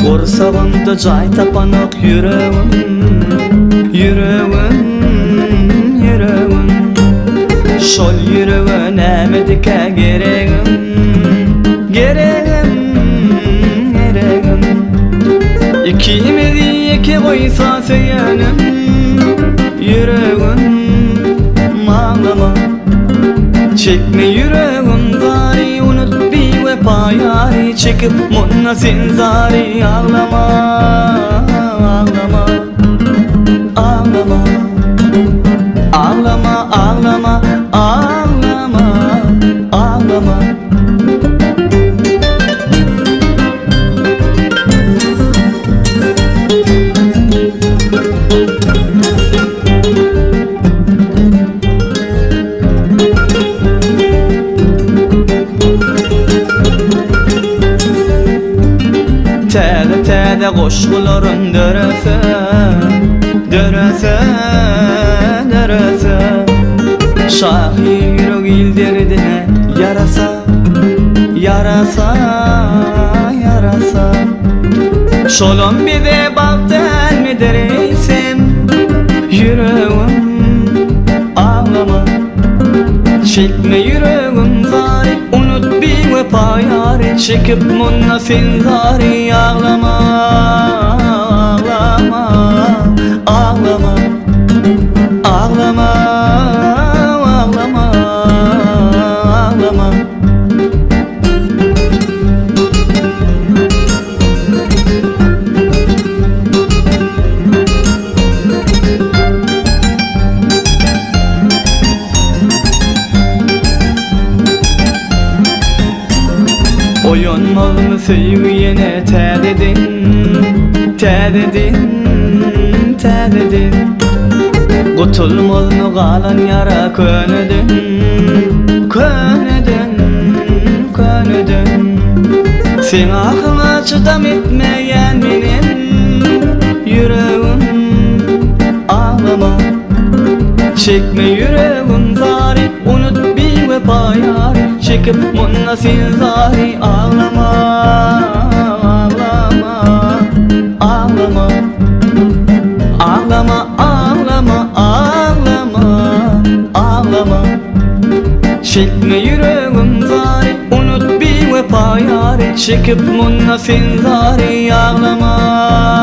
Kursağımda cay tapanık yüreğim, yüreğim, yüreğim. Şol yüreğe nemedike gereğim, gereğim, gereğim. İkimizi iki koysa söylenim, yüreğim, ağlama. Çekme yüreğim zari, unut bir vefayı çekip munna sen zari. Ağlama, ağlama, ağlama, ağlama, ağlama, ağlama, ağlama. Tele tele koşguların dörese, dörese, dörese. Şahi yürek ildirdine yarasa, yarasa, yarasa. Şolum bir de bakten mi dereysem, yüreğim ağlama. Çekme yüreğim zari, unut bir vefayı çekip munna sen zari. Ağlama, ağlama, ağlama, ağlama, ağlama, ağlama. Oyun malımı sevgiyene tədedin, tədedin, tədedin. Qutulmalını qalan yara könedin, könedin, könedin. Sen aklıma çıdam etmeyen benim yüreğim, ağlama. Çekme yüreğim zari, unut bir vefayı çekip munna sen zari. Ağlama, ağlama, ağlama, ağlama, ağlama, ağlama, ağlama. Çekme yüreğim zari, unut bir vefayı çekip munna sen zari. Ağlama.